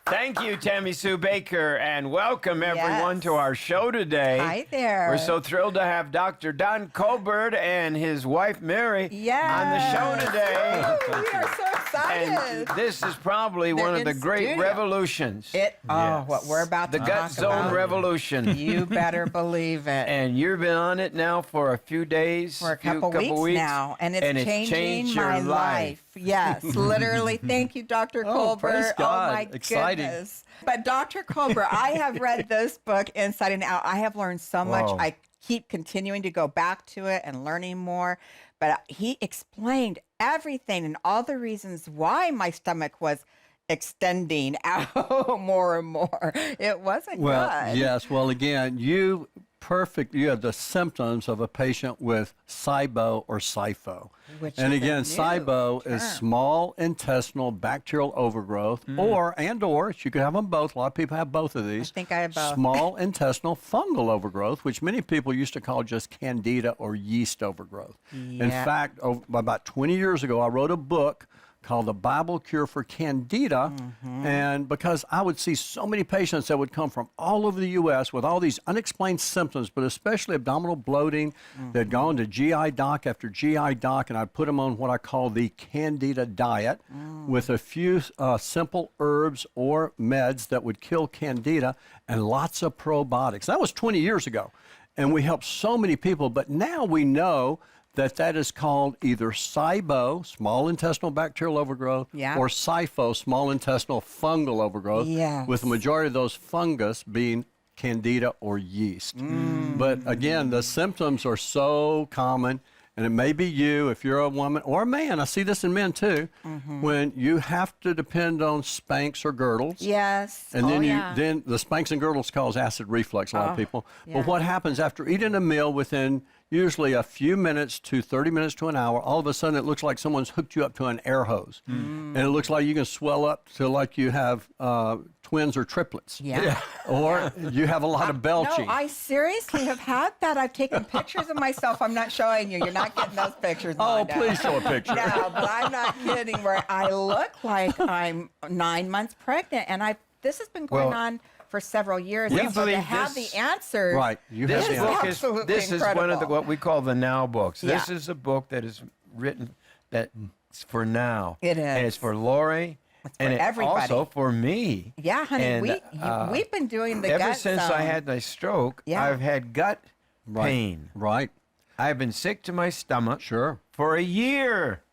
Thank you, Tammy Sue Bakker, and welcome everyone to our show today. Hi there. We're so thrilled to have Dr. Don Colbert and his wife Mary on the show today. We are so excited. And this is probably one of the great revolutions. What we're about to the talk gut zone about. revolution. You better believe it. And you've been on it now for a few days, For a couple weeks now, and it's changing my life. Yes, literally. Thank you, Dr. Colbert. Praise God. Oh, my Exciting. goodness. But Dr. Colbert, I have read this book inside and out. I have learned so much. I keep continuing to go back to it and learning more. But he explained everything and all the reasons why my stomach was extending out more and more. It wasn't good. Yes. Well, again, you have the symptoms of a patient with Sibo or Sifo. And again, Sibo is small intestinal bacterial overgrowth, or you could have them both. A lot of people have both of these. I think I have both. Small intestinal fungal overgrowth, which many people used to call just Candida or yeast overgrowth. In fact, about 20 years ago, I wrote a book called The Bible Cure for Candida, and because I would see so many patients that would come from all over the U.S. with all these unexplained symptoms, but especially abdominal bloating. They'd gone to GI doc after GI doc, and I'd put them on what I call the Candida Diet with a few simple herbs or meds that would kill Candida and lots of probiotics. That was 20 years ago, and we helped so many people, but now we know that is called either Sibo, small intestinal bacterial overgrowth, or Sifo, small intestinal fungal overgrowth, with the majority of those fungus being Candida or yeast. But again, the symptoms are so common, and it may be you, if you're a woman or a man, I see this in men too, when you have to depend on Spanx or girdles. Yes. And then the Spanx and girdles cause acid reflux, a lot of people. But what happens after eating a meal within usually a few minutes to 30 minutes to an hour, all of a sudden it looks like someone's hooked you up to an air hose. And it looks like you can swell up to like you have twins or triplets. Or you have a lot of belching. No, I seriously have had that. I've taken pictures of myself. I'm not showing you. You're not getting those pictures. Oh, please show a picture. No, but I'm not kidding, where I look like I'm 9 months pregnant. And this has been going on for several years. We and so believe to have this- the answers. Right. This is one of what we call the now books. Yeah. This is a book that is written that's for now. It is. And it's for Lori. It's for and everybody. Also for me. Yeah, honey. And, we've been doing the ever gut since zone. I had my stroke, I've had gut pain. Right. I've been sick to my stomach for a year.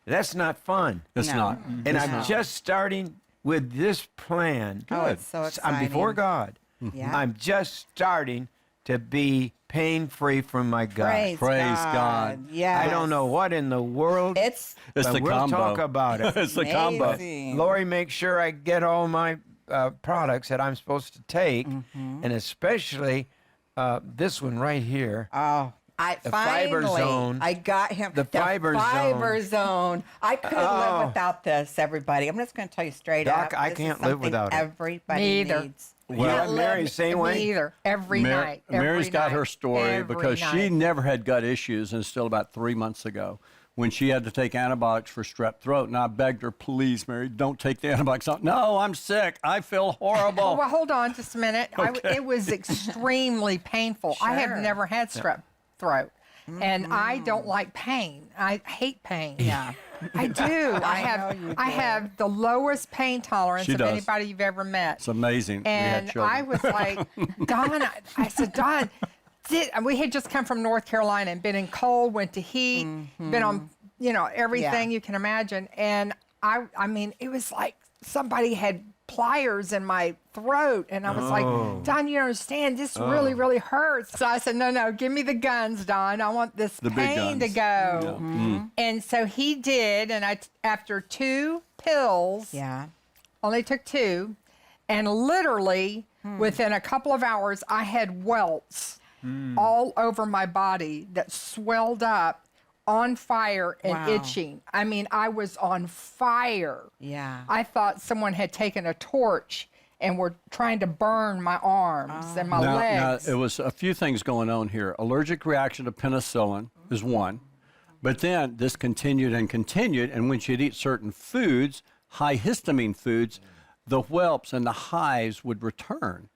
That's not fun. It's not. And I'm just starting with this plan. Oh, it's so exciting. I'm before God. Yeah. I'm just starting to be pain-free from my gut. Praise God. Yes. I don't know what in the world. It's the we'll combo. talk about it. It's the combo. amazing. Lori makes sure I get all my products that I'm supposed to take, and especially this one right here. Oh, The Fiber Zone. I got him. The Fiber Zone. I couldn't live without this, everybody. I'm just going to tell you straight up. Doc, I this can't is live without it. Everybody Me either. needs. Well, Mary, same way. Me either. Every night. Mary's got her story because she never had gut issues until about 3 months ago when she had to take antibiotics for strep throat. And I begged her, please, Mary, don't take the antibiotics. No, I'm sick. I feel horrible. Well, hold on just a minute. Okay. It was extremely painful. I have never had strep throat. And I don't like pain. I hate pain. Yeah. I do. I have the lowest pain tolerance She of does. anybody you've ever met. It's amazing. And I was like, Don, I said, Don, we had just come from North Carolina and been in cold, went to heat, been on, everything you can imagine. And I mean, it was like somebody had pliers in my throat. And I was like, Don, you don't understand. This really, really hurts. So I said, no, give me the guns, Don. I want this pain to go. Yeah. And so he did. And after 2 pills, only took 2, and literally within a couple of hours, I had welts all over my body that swelled up, on fire and itching. I mean, I was on fire. Yeah. I thought someone had taken a torch and were trying to burn my arms and my legs. Now, it was a few things going on here. Allergic reaction to penicillin is one. But then this continued and continued, and when she'd eat certain foods, high histamine foods, the whelps and the hives would return.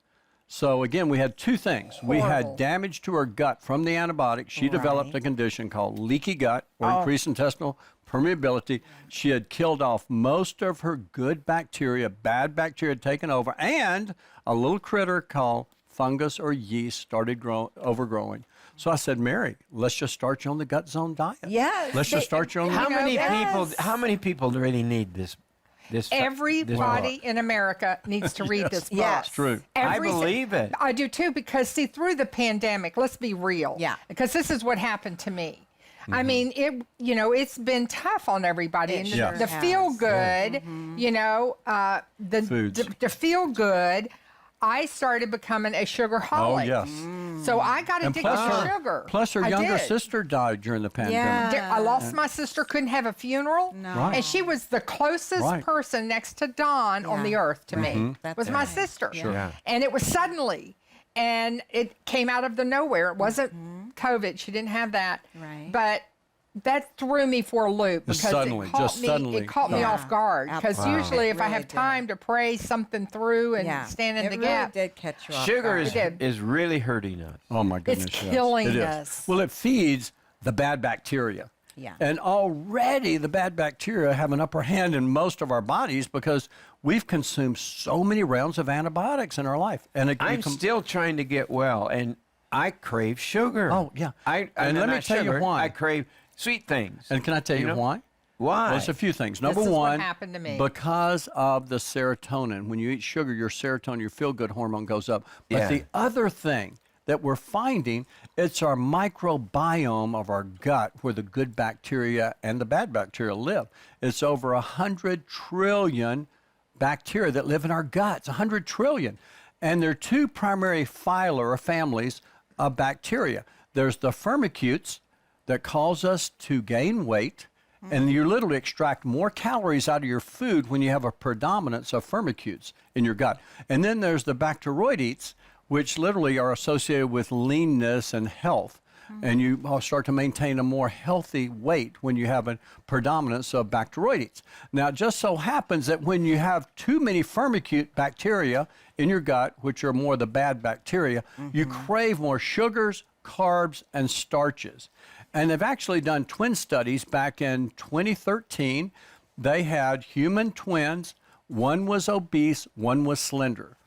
So again, we had two things. We had Horrible. damage to her gut from the antibiotics. She developed a condition called leaky gut or increased intestinal permeability. She had killed off most of her good bacteria, bad bacteria had taken over, and a little critter called fungus or yeast started overgrowing. So I said, Mary, let's just start you on the gut zone diet. Yes. Let's just start you on How the many people? Yes. How many people really need this? Everybody book? in America needs to read this book. Yes. It's true. I believe it. I do too, because see, through the pandemic, let's be real. Yeah. Because this is what happened to me. I mean, it's been tough on everybody. It And sure the has. feel good, Foods. the feel good, I started becoming a sugarholic. Oh, yes. So I got And addicted to sugar. plus her I younger did. sister died during the pandemic. Yeah. I lost my sister, couldn't have a funeral. No. Right. And she was the closest Right. person next to Dawn on the Yeah. earth to me. That's Was my right. sister. Sure. Yeah. And it was suddenly. And it came out of the nowhere. It wasn't COVID. She didn't have that. Right. But that threw me for a loop Just because suddenly, it caught just me. suddenly. It caught me Yeah. off guard because Wow. usually, if I Really have did. time to pray something through and stand in it the really gap, did catch you off Sugar guard. is, did. is really hurting us. Oh my goodness, yes. killing It is. us. Well, it feeds the bad bacteria. Yeah. And already the bad bacteria have an upper hand in most of our bodies because we've consumed so many rounds of antibiotics in our life. And it, I'm still trying to get well, and I crave sugar. Oh, yeah. And let me not tell you sugar, why. I crave sweet things. And can I tell you know? why? Why? Well, it's a few things. Number is what one, happened to me. because of the serotonin. When you eat sugar, your serotonin, your feel-good hormone goes up. But Yeah. the other thing that we're finding, it's our microbiome of our gut where the good bacteria and the bad bacteria live. It's over 100 trillion bacteria that live in our guts, 100 trillion. And there are two primary phyla or families of bacteria. There's the firmicutes that cause us to gain weight, and you literally extract more calories out of your food when you have a predominance of firmicutes in your gut. And then there's the bacteroidetes, which literally are associated with leanness and health. And you start to maintain a more healthy weight when you have a predominance of bacteroidetes. Now, it just so happens that when you have too many firmicute bacteria in your gut, which are more the bad bacteria, you crave more sugars, carbs, and starches. And they've actually done twin studies back in 2013. They had human twins. One was obese, one was slender.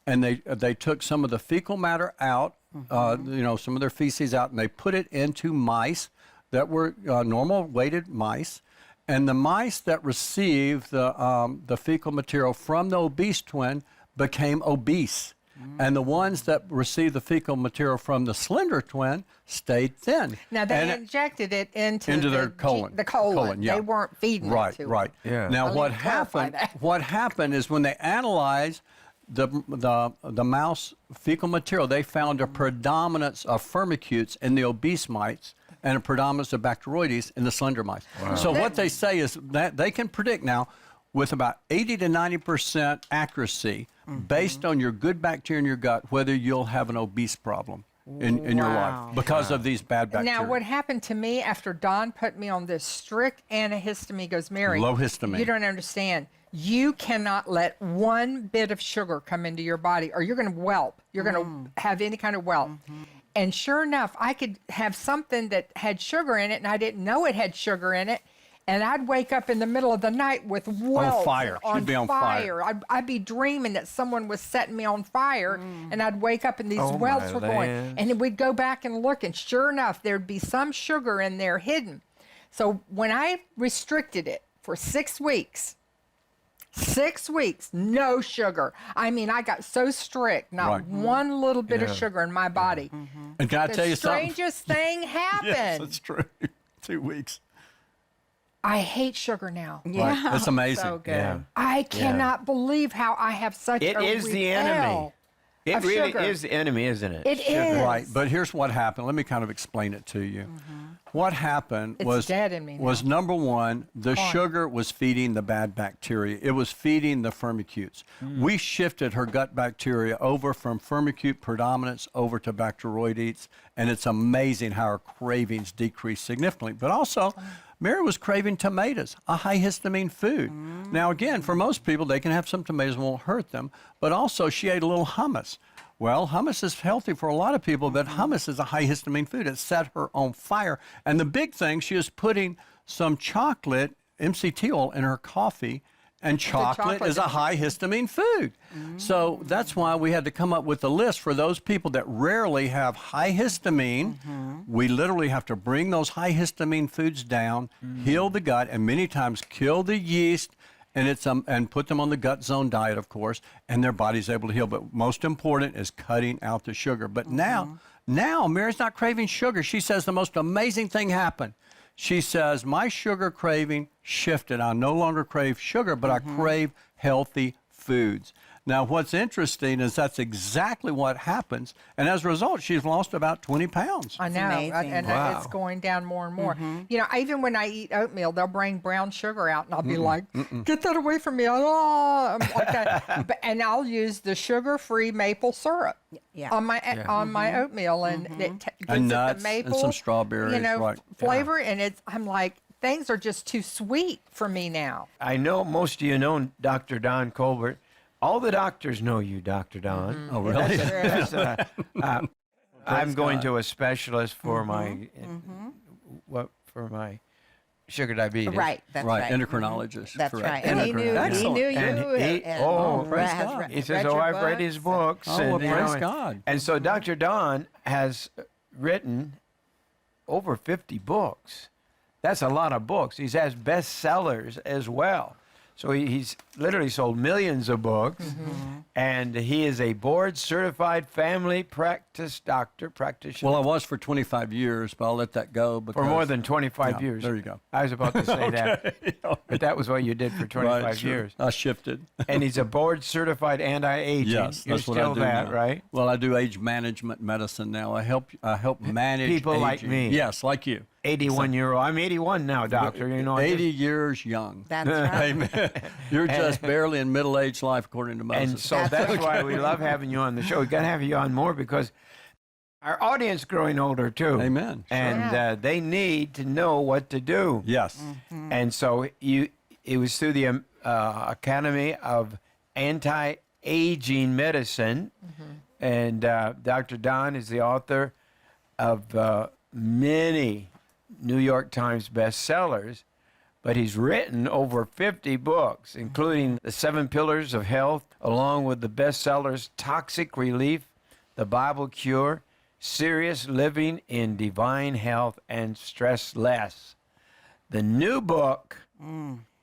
And they took some of the fecal matter out, some of their feces out, and they put it into mice that were normal weighted mice. And the mice that received the fecal material from the obese twin became obese. And the ones that received the fecal material from the slender twin stayed thin. Now they And injected it into their colon. The colon. Yeah. They weren't feeding Right, it to right. it. Yeah. Now I what need to clarify happened? that. What happened is when they analyzed the mouse fecal material, they found a predominance of firmicutes in the obese mice and a predominance of bacteroides in the slender mice. So what they say is that they can predict now with about 80 to 90% accuracy based on your good bacteria in your gut whether you'll have an obese problem in your life because of these bad bacteria. Now, what happened to me after Don put me on this strict antihistamine, he goes, Mary, Low histamine. you don't understand. You cannot let one bit of sugar come into your body or you're going to whelp. You're going to have any kind of whelp. And sure enough, I could have something that had sugar in it and I didn't know it had sugar in it. And I'd wake up in the middle of the night with welts. fire. On She'd be on fire. I'd be dreaming that someone was setting me on fire, and I'd wake up and these Oh, welts my were going. land. And then we'd go back and look, and sure enough, there'd be some sugar in there hidden. So when I restricted it for 6 weeks, 6 weeks, no sugar. I mean, I got so strict, not Right. one little bit of Yeah. sugar in my body. and can I tell The you something? strangest thing happened. Yes, that's true. 2 weeks. I hate sugar now. Right. It's amazing. So good. Yeah. I cannot believe how I have such It a is the enemy. repel It of really sugar. is the enemy, isn't it? It is. Right, but here's what happened. Let me kind of explain it to you. What happened It's was dead in me was now. number one, the on. sugar was feeding the bad bacteria. It was feeding the firmicutes. We shifted her gut bacteria over from firmicute predominance over to bacteroidetes, and it's amazing how her cravings decreased significantly. But also, Mary was craving tomatoes, a high histamine food. Now, again, for most people, they can have some tomatoes and won't hurt them, but also she ate a little hummus. Well, hummus is healthy for a lot of people, but hummus is a high histamine food. It set her on fire. And the big thing, she was putting some chocolate, MCT oil, in her coffee, and chocolate is a high histamine food. So that's why we had to come up with a list for those people that rarely have high histamine. We literally have to bring those high histamine foods down, heal the gut, and many times kill the yeast, and it's and put them on the gut zone diet, of course, and their body's able to heal. But most important is cutting out the sugar. But now Mary's not craving sugar. She says the most amazing thing happened. She says, my sugar craving shifted. I no longer crave sugar, but I crave healthy foods. Now, what's interesting is that's exactly what happens. And as a result, she's lost about 20 pounds. I know, amazing. and Wow. it's going down more and more. You know, even when I eat oatmeal, they'll bring brown sugar out, and I'll be like, "Get that away from me!" I'm like that. And I'll use the sugar-free maple syrup on my oatmeal, and it gives And it nuts the and maple, some strawberries, you know, right. flavor. And I'm like, things are just too sweet for me now. I know most of you know Dr. Don Colbert. All the doctors know you, Dr. Don. Oh, really? I'm going to a specialist for my for my sugar diabetes. Right, that's right. Endocrinologist. That's correct. right. And he knew you. And praise has God. read he says, your "Oh, I've read books." his books." Oh, well, you praise know, God. And so Dr. Don has written over 50 books. That's a lot of books. He has bestsellers as well. So he's literally sold millions of books, and he is a board-certified family practice practitioner. Well, I was for 25 years, but I'll let that go. For more than 25 Yeah, years. there you go. I was about to say that, but that was what you did for 25 Right, sure. years. I shifted. And he's a board-certified anti-aging. Yes, You're that's what still I do that, now. right? Well, I do age management medicine now. I help manage People aging. like me. Yes, like you. 81-year-old. I'm 81 now, doctor. You know, 80 years young. That's right. Amen. You're just barely in middle-aged life, according to Moses. and so that's why we love having you on the show. We got to have you on more because our audience growing older too. Amen. And they need to know what to do. Yes. And so it was through the Academy of Anti-Aging Medicine, and Dr. Don is the author of many New York Times bestsellers, but he's written over 50 books, including The 7 Pillars of Health, along with the bestsellers Toxic Relief, The Bible Cure, Serious Living in Divine Health, and Stress Less. The new book,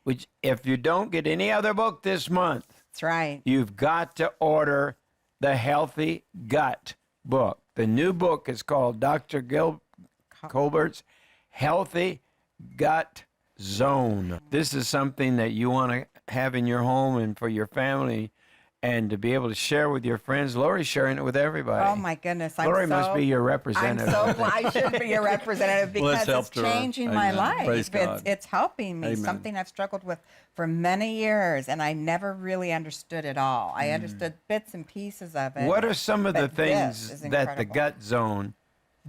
which if you don't get any other book this month, That's right. you've got to order the Healthy Gut book. The new book is called Dr. Colbert's Healthy Gut Zone. This is something that you want to have in your home and for your family, and to be able to share with your friends. Lori's sharing it with everybody. Oh my goodness! Lori must be your I'm representative. so glad I should be your representative Well, it's because it's helped her. changing my Amen. life. Praise God. It's helping me. Amen. Something I've struggled with for many years, and I never really understood it all. I understood bits and pieces of it. What are some of the but this things is that the incredible. gut zone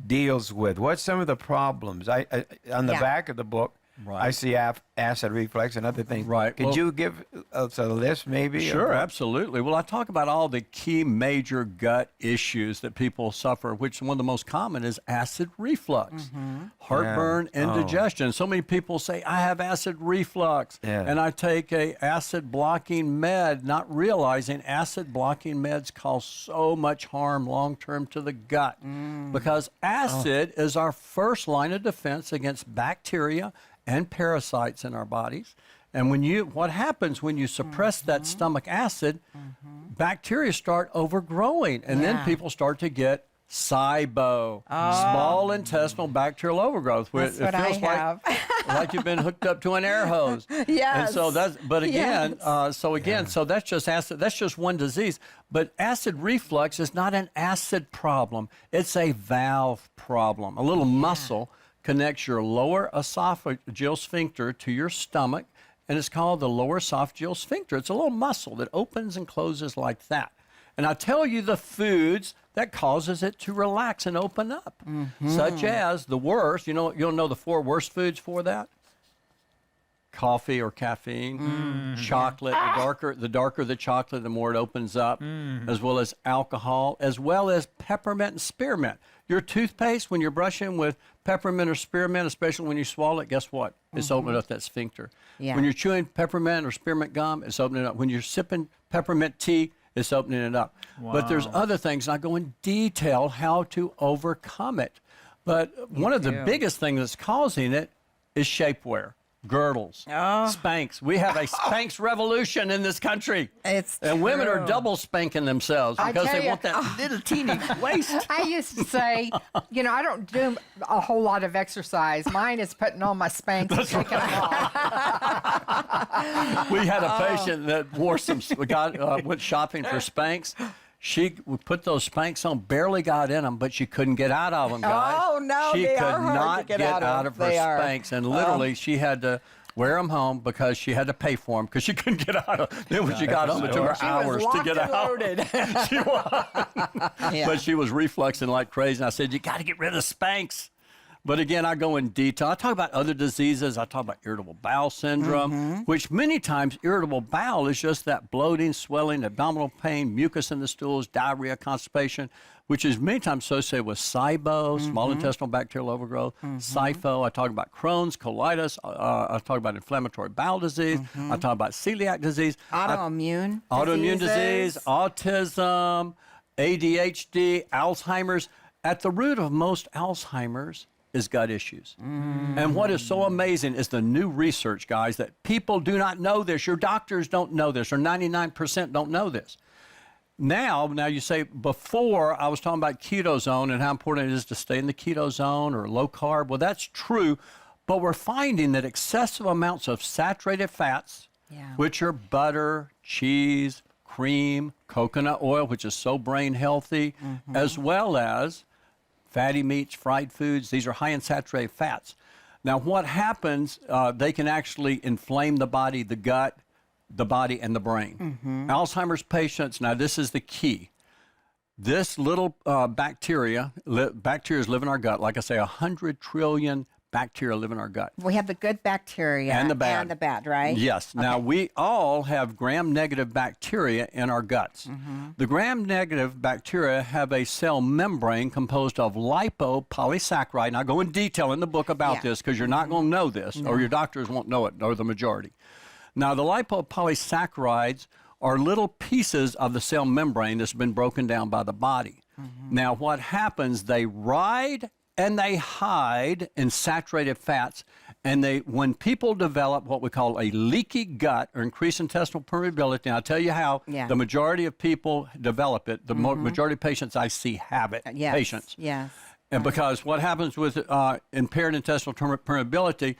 deals with? What's some of the problems? I on the Yeah. back of the book, Right. I see acid reflux and other things. Right. Could Well- you give us a list, maybe? Sure, of- absolutely. Well, I talk about all the key major gut issues that people suffer, which one of the most common is acid reflux, heartburn, Yeah. indigestion. So many people say, I have acid reflux, Yeah. and I take a acid blocking med, not realizing acid blocking meds cause so much harm long term to the gut, because acid is our first line of defense against bacteria and parasites in our bodies. And what happens when you suppress that stomach acid, bacteria start overgrowing, and then Yeah. people start to get SIBO, small intestinal bacterial overgrowth, where That's what I have. like you've been hooked up to an air hose. And Yes. so but again, Yes. so that's just acid. That's just one disease. But acid reflux is not an acid problem. It's a valve problem. A little muscle connects your lower esophageal sphincter to your stomach, and it's called the lower esophageal sphincter. It's a little muscle that opens and closes like that. And I tell you the foods that causes it to relax and open up, such as the worst. You'll know the 4 worst foods for that. coffee or caffeine, chocolate. The darker the chocolate, the more it opens up, as well as alcohol, as well as peppermint and spearmint. Your toothpaste, when you're brushing with peppermint or spearmint, especially when you swallow it, guess what? It's opening up that sphincter. Yeah. When you're chewing peppermint or spearmint gum, it's opening it up. When you're sipping peppermint tea, it's opening it up. But there's other things, and I go in detail how to overcome it. But one of the biggest things that's causing it is shapewear, girdles, Spanx. We have a Spanx revolution in this country. And women are double spanking themselves because they want that little teeny waist. I used to say, you know, I don't do a whole lot of exercise. Mine is putting on my Spanx and taking them off. We had a patient that wore some, went shopping for Spanx. She put those Spanx on, barely got in them, but she couldn't get out of them, guys. Oh, no, she they could are hard not to get out out of of. her They are. Spanx, and literally she had to wear them home because she had to pay for them because she couldn't get out of them. Then when she got home, it took her hours to get out. She was. But she was refluxing like crazy, and I said, you got to get rid of Spanx. But again, I go in detail. I talk about other diseases. I talk about irritable bowel syndrome, which many times irritable bowel is just that bloating, swelling, abdominal pain, mucus in the stools, diarrhea, constipation, which is many times associated with Sibo, small intestinal bacterial overgrowth, Sifo. I talk about Crohn's, colitis. I talk about inflammatory bowel disease. I talk about celiac disease. Autoimmune Disease, autism, ADHD, Alzheimer's. At the root of most Alzheimer's is gut issues. And what is so amazing is the new research, guys, that people do not know this. Your doctors don't know this, or 99% don't know this. Now you say, before I was talking about keto zone and how important it is to stay in the keto zone or low carb. Well, that's true, but we're finding that excessive amounts of saturated fats, which are butter, cheese, cream, coconut oil, which is so brain healthy, as well as fatty meats, fried foods. These are high in saturated fats. Now, what happens, they can actually inflame the body, the gut, the body, and the brain. Alzheimer's patients, now this is the key. This little bacteria live in our gut. Like I say, 100 trillion bacteria live in our gut. We have the good bacteria And the bad. and the bad, right? Yes. Now, we all have gram-negative bacteria in our guts. The gram-negative bacteria have a cell membrane composed of lipopolysaccharide. And I go in detail in the book about this because you're not going to know this, or your doctors won't know it, or the majority. Now, the lipopolysaccharides are little pieces of the cell membrane that's been broken down by the body. Now, what happens, they ride and they hide in saturated fats, and when people develop what we call a leaky gut or increased intestinal permeability, and I'll tell you how the majority of people develop it, the majority of patients I see have it, patients. Yes. And because what happens with impaired intestinal permeability,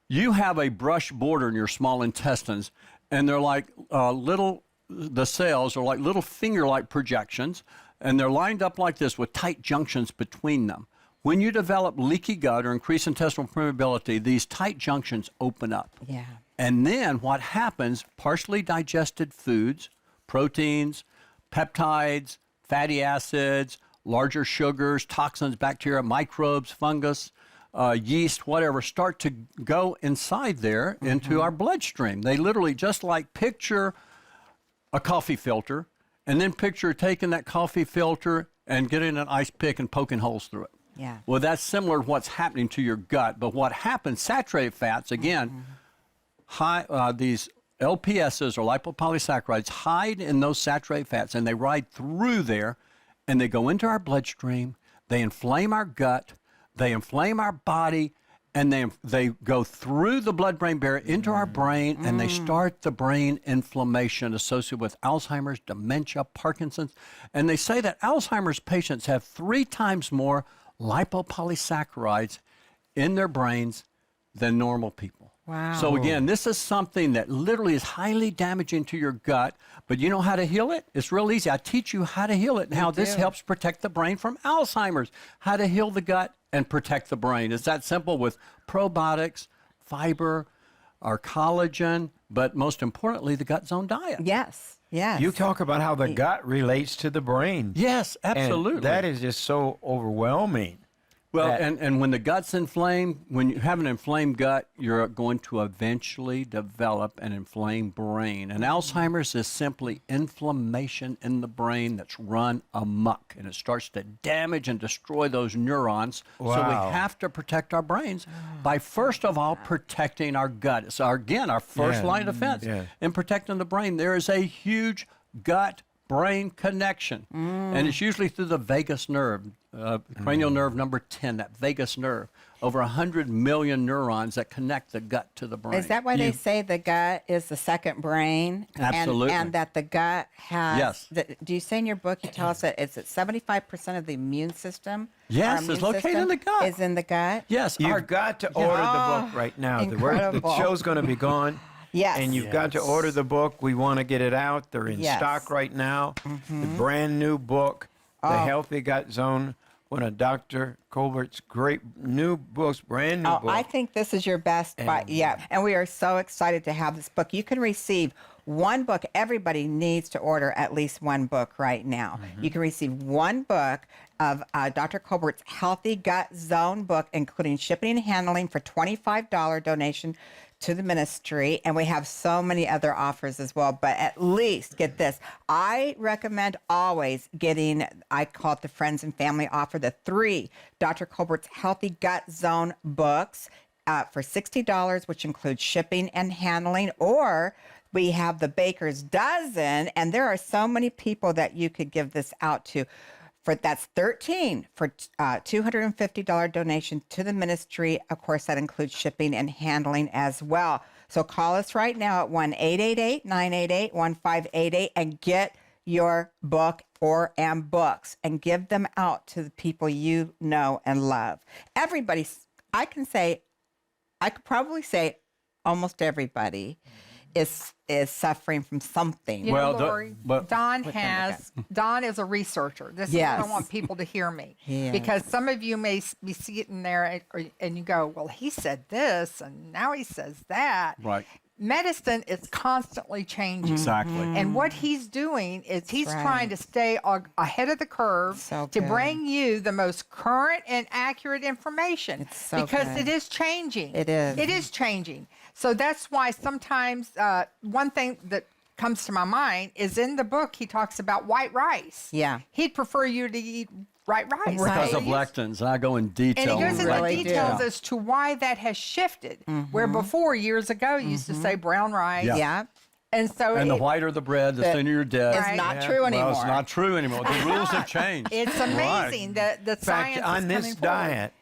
you have a brush border in your small intestines, and they're like the cells are like little finger-like projections, and they're lined up like this with tight junctions between them. When you develop leaky gut or increased intestinal permeability, these tight junctions open up. Yeah. And then what happens, partially digested foods, proteins, peptides, fatty acids, larger sugars, toxins, bacteria, microbes, fungus, yeast, whatever, start to go inside there into our bloodstream. They literally, just like picture a coffee filter, and then picture taking that coffee filter and getting an ice pick and poking holes through it. Yeah. Well, that's similar to what's happening to your gut. But what happens, saturated fats, again, these LPSs or lipopolysaccharides hide in those saturated fats, and they ride through there, and they go into our bloodstream. They inflame our gut. They inflame our body, and they go through the blood-brain barrier into our brain, and they start the brain inflammation associated with Alzheimer's, dementia, Parkinson's. And they say that Alzheimer's patients have 3 times more lipopolysaccharides in their brains than normal people. Wow. So again, this is something that literally is highly damaging to your gut, but you know how to heal it? It's real easy. I teach you how to heal it and how this helps protect the brain from Alzheimer's, how to heal the gut and protect the brain. It's that simple with probiotics, fiber, our collagen, but most importantly, the gut zone diet. Yes. Yes. You talk about how the gut relates to the brain. Yes, absolutely. And that is just so overwhelming. Well, that- and when the gut's inflamed, when you have an inflamed gut, you're going to eventually develop an inflamed brain. And Alzheimer's is simply inflammation in the brain that's run amok. And it starts to damage and destroy those neurons. So we Wow. have to protect our brains by, first of all, protecting our gut. It's, again, our first line of defense. Yeah. In protecting the brain, there is a huge gut-brain connection. And it's usually through the vagus nerve. Cranial nerve number 10, that vagus nerve. Over 100 million neurons that connect the gut to the brain. Is that why they say the gut is the second brain? Absolutely. And that the gut has. Yes. Do you say in your book, you tell us that it's at 75% of the immune system? Yes, Our it's immune located system in the gut. Is in the gut? Yes, You've got to order the book right now. The incredible. show's going to be gone. Yes. And you've got to order the book. We want to get it out. They're in Yes. stock right now. The brand new book, The Healthy Gut Zone, one of Dr. Colbert's great new books, brand new Oh, book. I think this is your best buy. Yeah, and we are so excited to have this book. You can receive one book. Everybody needs to order at least one book right now. You can receive one book of Dr. Colbert's Healthy Gut Zone book, including shipping and handling for $25 donation to the ministry. And we have so many other offers as well, but at least get this. I recommend always getting, I call it the friends and family offer, the 3 Dr. Colbert's Healthy Gut Zone books for $60, which includes shipping and handling, or we have the Baker's Dozen, and there are so many people that you could give this out to. That's 13 for $250 donation to the ministry. Of course, that includes shipping and handling as well. So call us right now at 1-888-988-1588 and get your book and books and give them out to the people you know and love. Everybody, I could probably say almost everybody is suffering from something. You Well, know, the- Lori, but- Don is a researcher. This is Yes. what I want people to hear me. Yes. Because some of you may be sitting there and you go, well, he said this and now he says that. Right. Medicine is constantly changing. Exactly. And what he's doing is he's right. trying to stay ahead of the curve So to good. bring you the most current and accurate information. It's so because good. it is changing. It is. It is changing. So that's why sometimes one thing that comes to my mind is in the book he talks about white rice. Yeah. He'd prefer you to eat white rice. Because of He used- lectins. I go in detail. and he goes on into really do. details as to why that has shifted. Where before, years ago, you used to say brown rice. Yeah. Yeah. And so And the it- whiter the bread, the That sooner you're dead. It's Right. not true anymore. Well, it's not true anymore. The rules have changed. it's amazing that the In fact, science on is this coming forward. diet,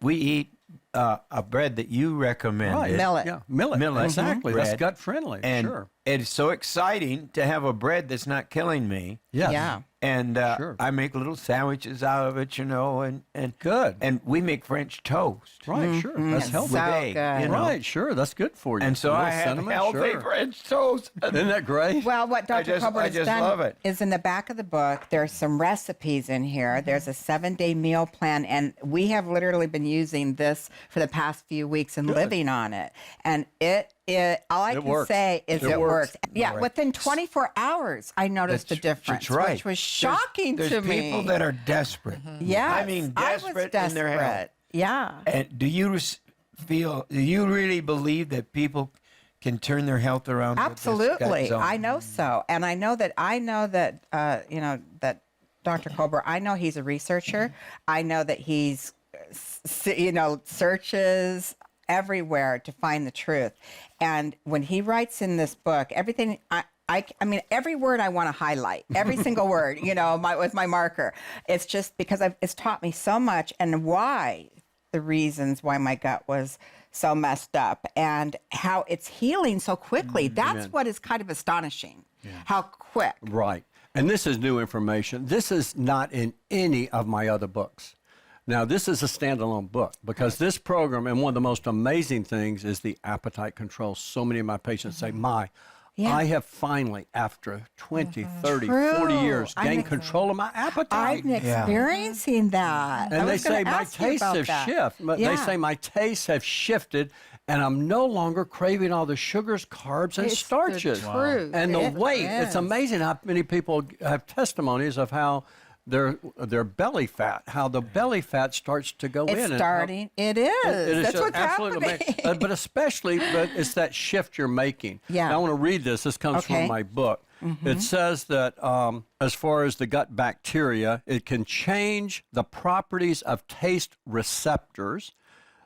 we eat a bread that you recommended. Right. Millet. Yeah, millet. Millet. Exactly. That's Bread. gut friendly. And sure. it's so exciting to have a bread that's not killing me. Yes. Yeah. And Sure. I make little sandwiches out of it, and Good. And we make French toast. Right, sure. That's It's healthy. so egg, good. you know. Right, sure. That's good for you. And so A little I have cinnamon, healthy sure. French toast. Isn't that great? Well, what Dr. Colbert I has just done love it. is in the back of the book, there's some recipes in here. There's a 7-day meal plan, and we have literally been using this for the past few weeks and living on it. And all I It can works. say is It it works. works. Yeah, within 24 hours, I noticed the difference, That's right. which was shocking there's to me. people that are desperate. Yes, I mean, I was desperate in their health. desperate. Yeah. And do you really believe that people can turn their health around? with this gut Absolutely, zone? I know so, and I know that that Dr. Colbert. I know he's a researcher. I know that he's searches everywhere to find the truth, and when he writes in this book, everything. I mean, every word I want to highlight, every single word, with my marker. It's just because it's taught me so much, and the reasons why my gut was so messed up and how it's healing so quickly. That's what is kind of astonishing, how quick. Right. And this is new information. This is not in any of my other books. Now, this is a standalone book because this program, and one of the most amazing things is the appetite control. So many of my patients say, Yeah. I have finally, after 20, 30, True. 40 years, I'm gained ex- control of my appetite. I'm experiencing that. And I they was gonna say my ask you tastes about have that. shifted. They Yeah. say my tastes have shifted, and I'm no longer craving all the sugars, carbs, and It's the starches. truth. And the It weight. It's is. amazing how many people have testimonies of how their belly fat, how the belly fat starts to go in. It's starting. It is. It is That's what's absolutely happening. amazing. But it's that shift you're making. Yeah. Now, I want to read this. This comes Okay. from my book. It says that as far as the gut bacteria, it can change the properties of taste receptors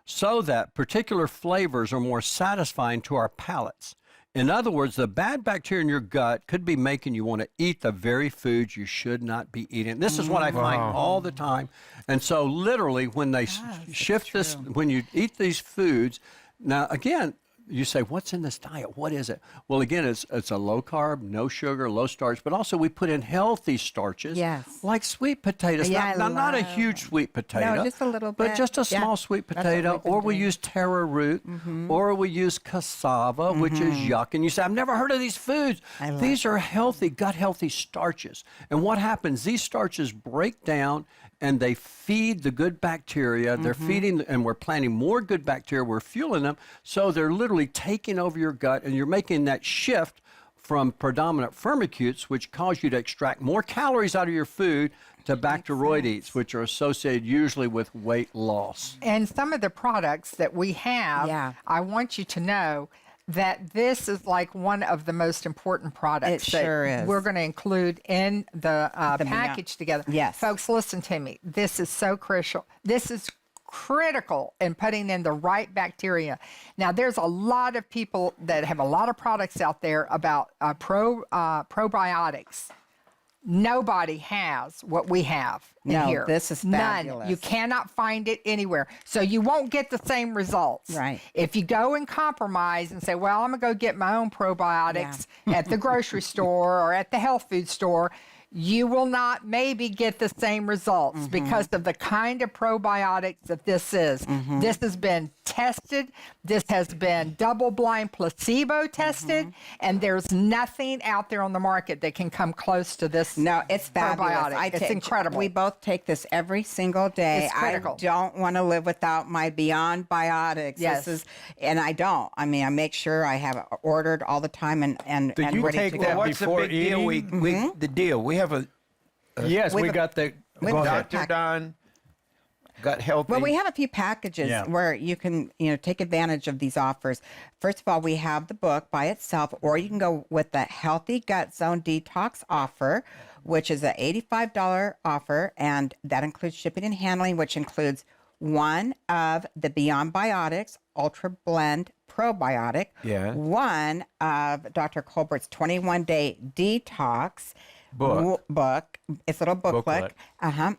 so that particular flavors are more satisfying to our palates. In other words, the bad bacteria in your gut could be making you want to eat the very foods you should not be eating. This is what I find all the time. And so literally when they shift this, when you eat these foods, now again, you say, what's in this diet? What is it? Well, again, it's a low carb, no sugar, low starch, but also we put in healthy starches, Yes. like sweet potatoes. Yeah, not a I love huge sweet potato. just a little But bit. just a Yeah. small sweet That's what potato. we've been Or we doing. use taro root, or we use cassava, which is yuck. And you say, I've never heard of these foods. These are healthy, gut-healthy starches. And what happens? These starches break down and they feed the good bacteria. They're feeding, and we're planting more good bacteria. We're fueling them. So they're literally taking over your gut, and you're making that shift from predominant firmicutes, which cause you to extract more calories out of your food, to bacteroides, which are associated usually with weight loss. And some of the products that we have, Yeah. I want you to know that this is like one of the most important products It that sure is. we're going to include in the Beyond. package together. Yes. Folks, listen to me. This is so crucial. This is critical in putting in the right bacteria. Now, there's a lot of people that have a lot of products out there about probiotics. Nobody has what we have in No, here. this is None. fabulous. You cannot find it anywhere. So you won't get the same results. Right. If you go and compromise and say, well, I'm going to go get my own probiotics at the grocery store or at the health food store, you will not maybe get the same results because of the kind of probiotics that this is. This has been tested. This has been double-blind placebo tested, and there's nothing out there on the market that can come close to this. No, it's fabulous. Probiotic. It's incredible. We both take this every single day. It's critical. I don't want to live without my Beyond Biotics. Yes. And I don't. I mean, I make sure I have it ordered all the time and Do and you ready take to that go. what's the before big deal? eating? The deal. We have a Yes, we With a- got the. with Go a- ahead. Dr. Don got healthy. Well, we have a few packages Yeah. where you can, take advantage of these offers. First of all, we have the book by itself, or you can go with the Healthy Gut Zone Detox offer, which is an $85 offer, and that includes shipping and handling, which includes one of the Beyond Biotics Ultra Blend Probiotic, Yeah. one of Dr. Colbert's 21-day detox book. It's a little booklet. And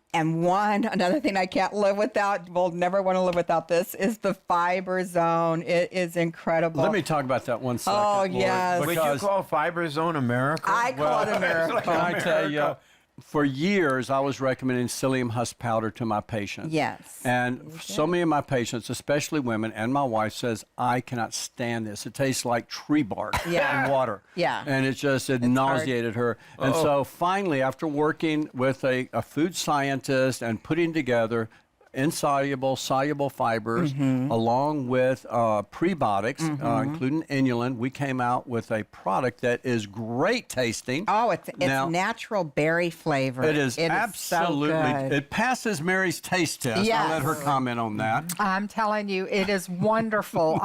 another thing I can't live without, will never want to live without this, is the Fiber Zone. It is incredible. Let me talk about that one second. Oh, Lori, yes. Would you because call Fiber Zone America? I call it America. can I tell you, for years, I was recommending psyllium husk powder to my patients. Yes. And so many of my patients, especially women, and my wife says, I cannot stand this. It tastes like tree bark and water. Yeah. And it nauseated her. And so finally, after working with a food scientist and putting together insoluble, soluble fibers, along with prebiotics, including inulin, we came out with a product that is great tasting. Oh, it's Now, natural berry flavor. it is so absolutely, good. it passes Mary's taste test. I'll Yes. let her comment on that. I'm telling you, it is wonderful.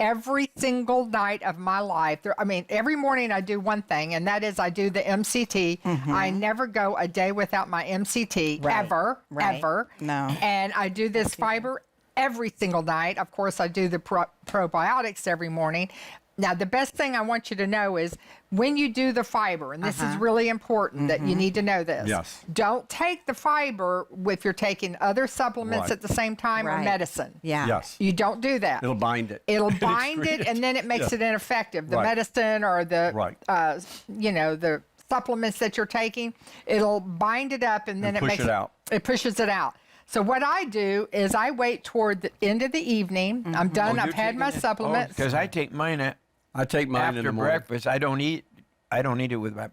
Every single night of my life, every morning I do one thing, and that is I do the MCT. I never go a day without my MCT, Right. ever. No. And I do this fiber every single night. Of course, I do the probiotics every morning. Now, the best thing I want you to know is when you do the fiber, and this is really important that you need to know this. Yes. Don't take the fiber if you're taking other supplements Right. at the same time or Right. medicine. Yeah. Yes. You don't do that. It'll bind it. It'll bind it, and then it makes it ineffective. The Right. medicine or the, Right. the supplements that you're taking, it'll bind it up, and then And it push makes it out. It pushes it out. So what I do is I wait toward the end of the evening. I'm done. I've had my supplements. Because I take mine I take mine in after the morning. breakfast. I don't eat it with my.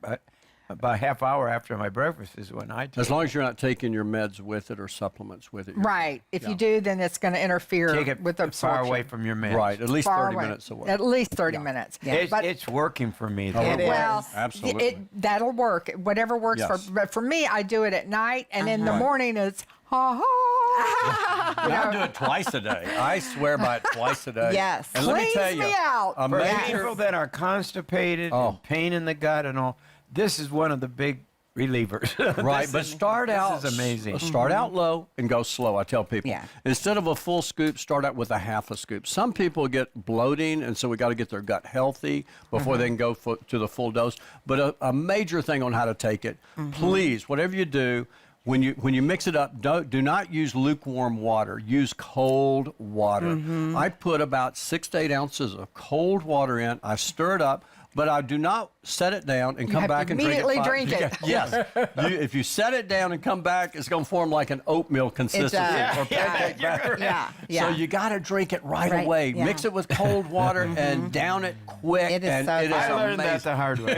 about a half hour after my breakfast is when I take As long as you're not taking your meds with it or supplements with it. Right. If you do, then it's going to interfere Take it with absorption. far away from your meds. Right, at least Far 30 away. minutes away. At least 30 minutes. It's working for me. Though. It is. Well, Absolutely. that'll work. Whatever works Yes. but for me, I do it at night, and in the morning it's ha ha. And I do it twice a day. I swear by it twice a day. Yes. And let me Cleans tell you, me out. a For major, people that are constipated and pain in the gut and all, this is one of the big relievers. right, but start out. This is amazing. Start out low and go slow. I tell people. Yeah. Instead of a full scoop, start out with a half a scoop. Some people get bloating, and so we got to get their gut healthy before they can go to the full dose. But a major thing on how to take it, please, whatever you do. When you mix it up, do not use lukewarm water. Use cold water. I put about 6 to 8 ounces of cold water in. I stir it up, but I do not set it down and come have to back and drink it. immediately drink it. Yes. If you set it down and come back, it's going to form like an oatmeal consistency does. or pancake batter. Yeah, yeah. So you got to drink it right Right, away. yeah. Mix it with cold water and down it quick. It is and so it is good. I learned that amazing. the hard way.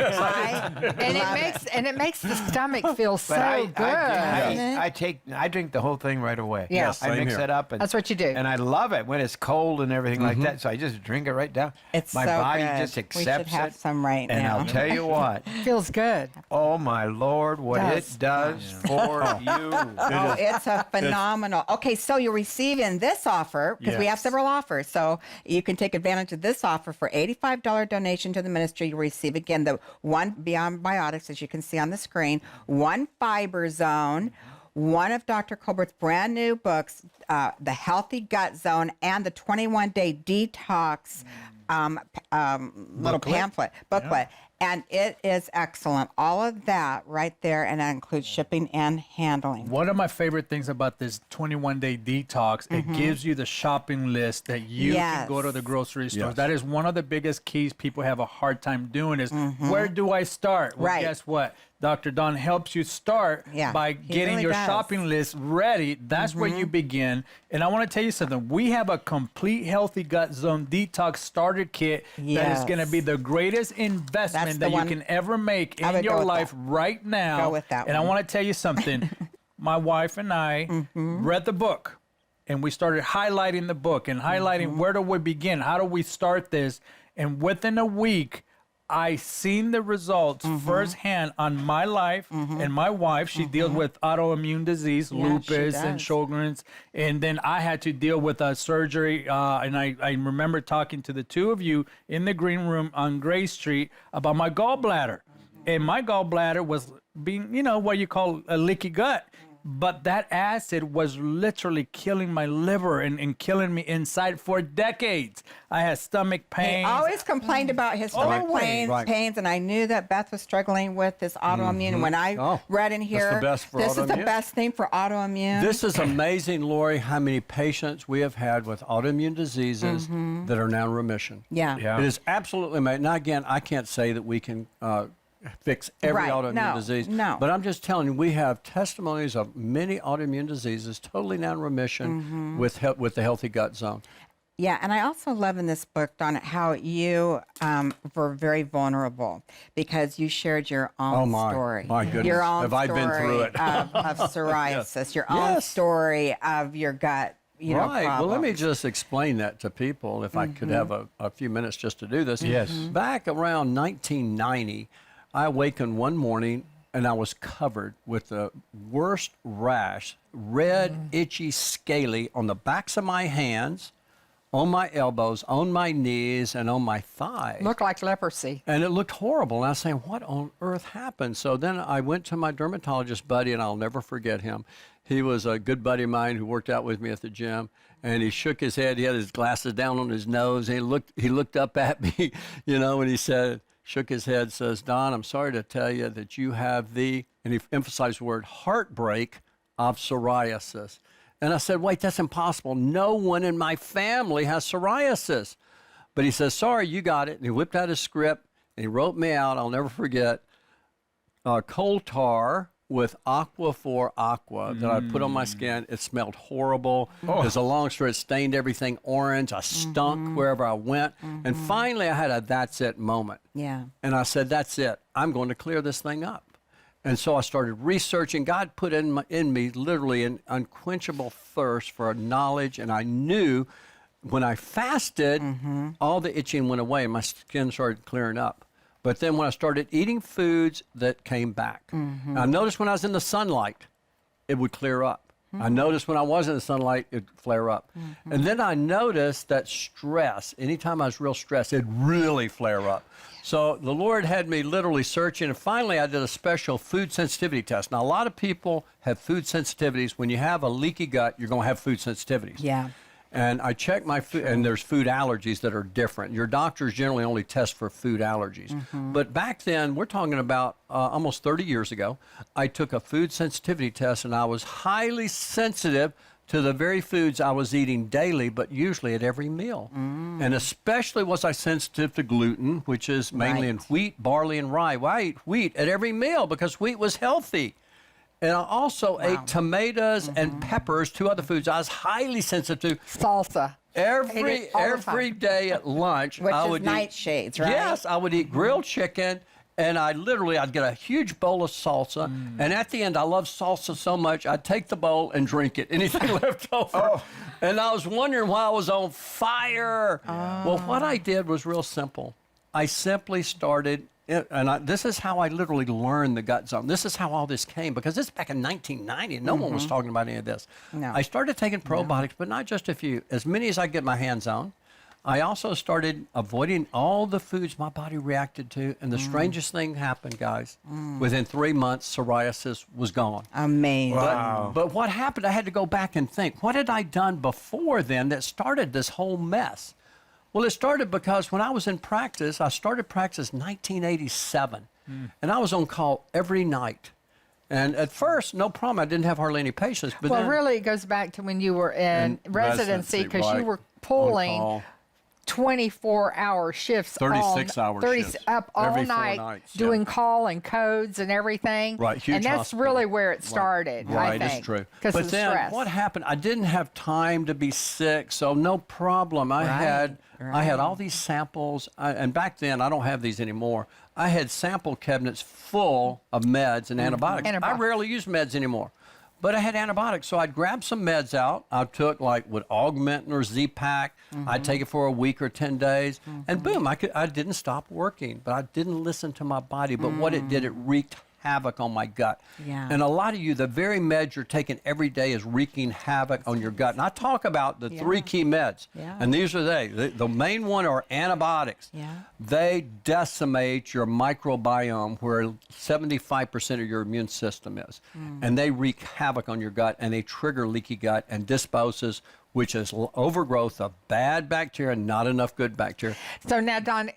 And it makes the stomach feel so But good. I drink the whole thing right away. Yeah. Yes, I same mix here. it up. And, That's what you do. And I love it when it's cold and everything like that. So I just drink it right down. It's my so body good. just We should accepts have it. some right and now. I'll tell you what. Feels good. Oh my Lord, what Does. it does for you. Oh, it's a phenomenal. Okay, so you're receiving this offer because we have Yes. several offers. So you can take advantage of this offer for $85 donation to the ministry. You receive again the one Beyond Biotics, as you can see on the screen, one Fiber Zone, one of Dr. Colbert's brand new books, The Healthy Gut Zone, and the 21-Day Detox little booklet. And it is excellent. All of that right there, and that includes shipping and handling. One of my favorite things about this 21-day detox, it gives you the shopping list that you can go to the grocery store. Yes. That is one of the biggest keys people have a hard time doing is, where do I start? Well, Right. guess what? Dr. Don helps you start by he getting really your does. shopping list ready. That's where you begin. And I want to tell you something. We have a complete Healthy Gut Zone Detox Starter Kit that is Yes. going to be the greatest investment That's the that you one- can ever make I in would go your with life that. right now. Go with that And I one. want to tell you something. My wife and I read the book, and we started highlighting the book and highlighting where do we begin? How do we start this? And within a week, I seen the results firsthand on my life and my wife. She deals with autoimmune disease, Yeah, she lupus, and does. Sjogren's. And then I had to deal with a surgery. And I remember talking to the two of you in the green room on Gray Street about my gallbladder. And my gallbladder was being, what you call a leaky gut. But that acid was literally killing my liver and killing me inside for decades. I had stomach He pains. always complained about his stomach Always. pains, and I knew that Beth was struggling with this autoimmune. And when I Oh, read in that's here, the best for this is the autoimmune. best thing for autoimmune. This is amazing, Lori, how many patients we have had with autoimmune diseases that are now in remission. yeah. Yeah. It is absolutely amazing. Now, again, I can't say that we can fix every Right. autoimmune No, disease. no. But I'm just telling you, we have testimonies of many autoimmune diseases totally now in remission with the Healthy Gut Zone. Yeah, and I also love in this book, Donna, how you were very vulnerable because you shared your own story. My goodness. Your own Have I been through story it? of psoriasis, your own Yes. story of your gut, Right. Well, let me problems. just explain that to people if I could have a few minutes just to do this. Yes. Back around 1990, I awakened one morning and I was covered with the worst rash, red, itchy, scaly on the backs of my hands, on my elbows, on my knees, and on my thighs. Look like leprosy. And it looked horrible. And I was saying, what on earth happened? So then I went to my dermatologist buddy, and I'll never forget him. He was a good buddy of mine who worked out with me at the gym. And he shook his head. He had his glasses down on his nose. And he looked up at me, and he said, shook his head, says, Don, I'm sorry to tell you that you have and he emphasized the word heartbreak of psoriasis. And I said, wait, that's impossible. No one in my family has psoriasis. But he says, sorry, you got it. And he whipped out his script and he wrote me out, I'll never forget, coal tar with Aqua Aqua that I put on my skin. It smelled horrible. It was a long story. It stained everything orange. I stunk wherever I went. And finally, I had a that's it moment. Yeah. And I said, that's it. I'm going to clear this thing up. And so I started researching. God put in me literally an unquenchable thirst for knowledge, and I knew when I fasted, all the itching went away and my skin started clearing up. But then when I started eating foods, that came back. I noticed when I was in the sunlight, it would clear up. I noticed when I was in the sunlight, it'd flare up. And then I noticed that stress, anytime I was real stressed, it'd really flare up. So the Lord had me literally searching, and finally I did a special food sensitivity test. Now, a lot of people have food sensitivities. When you have a leaky gut, you're going to have food sensitivities. Yeah. And I checked my food, and there's food allergies that are different. Your doctors generally only test for food allergies. But back then, we're talking about almost 30 years ago, I took a food sensitivity test, and I was highly sensitive to the very foods I was eating daily, but usually at every meal. And especially was I sensitive to gluten, which is mainly in wheat, barley, and rye. Well, I eat wheat at every meal because wheat was healthy. And I also ate tomatoes and peppers, 2 other foods I was highly sensitive to. Salsa. Every day at lunch, Which I is would nightshades, right? Yes, I would eat grilled chicken, and I'd get a huge bowl of salsa, and at the end, I love salsa so much, I'd take the bowl and drink it, anything left over. And I was wondering why I was on fire. Well, what I did was real simple. I simply started, this is how I literally learned the gut zone. This is how all this came, because this is back in 1990, and no one was talking about any of this. No. I started taking probiotics, but not just a few, as many as I get my hands on. I also started avoiding all the foods my body reacted to, and the strangest thing happened, guys. Within 3 months, psoriasis was gone. Amazing. Wow. But what happened, I had to go back and think, what had I done before then that started this whole mess? Well, it started because when I was in practice, I started practice 1987, and I was on call every night. And at first, no problem, I didn't have hardly any patients. But Well, then, really, it goes back to when you were in residency, because you were pulling On call. 24-hour shifts. 36-hour shifts. Up all Every 4 night, nights, yeah. doing call and codes and everything. Right, huge And that's hospital. really where it started, Right, I think. it's true. Because But of the then stress. what happened? I didn't have time to be sick, so no problem. I had all these samples, and back then I don't have these anymore. I had sample cabinets full of meds and antibiotics. I rarely use meds anymore, but I had antibiotics, so I'd grab some meds out. I took would Augmentin or Z-Pak. I'd take it for a week or 10 days, and boom, I didn't stop working, but I didn't listen to my body. But what it did, it wreaked havoc on my gut. Yeah. And a lot of you, the very meds you're taking every day is wreaking havoc on your gut. And I talk about the 3 key meds, and these are the main one are antibiotics. Yeah. They decimate your microbiome, where 75% of your immune system is. And they wreak havoc on your gut, and they trigger leaky gut and dysbiosis, which is overgrowth of bad bacteria and not enough good bacteria. So now, Don,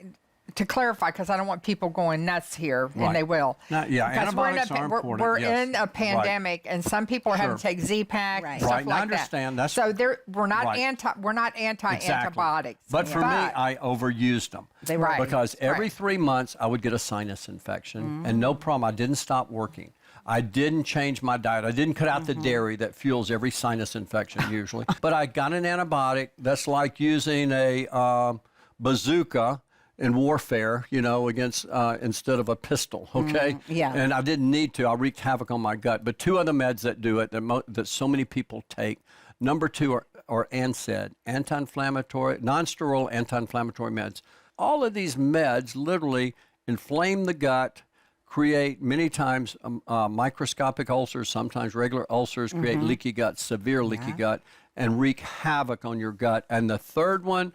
to clarify, because I don't want people going nuts here, Right. and they will. Yeah, Because antibiotics are important, We're yes. in a pandemic, and some people are having to Sure. take Z-Pak, Right. stuff Right, and like I understand. that. That's- So we're not Right. anti-antibiotics. But for me, I overused them. They were. Right. Because every Right. 3 months I would get a sinus infection, and no problem, I didn't stop working. I didn't change my diet. I didn't cut out the dairy that fuels every sinus infection usually. But I got an antibiotic. That's like using a bazooka in warfare, against instead of a pistol, okay? yeah. And I didn't need to. I wreaked havoc on my gut. But 2 other meds that do it that so many people take. Number 2 are NSAID, anti-inflammatory, non-steroidal anti-inflammatory meds. All of these meds literally inflame the gut, create many times microscopic ulcers, sometimes regular ulcers, create leaky gut, severe leaky gut, and wreak havoc on your gut. And the third one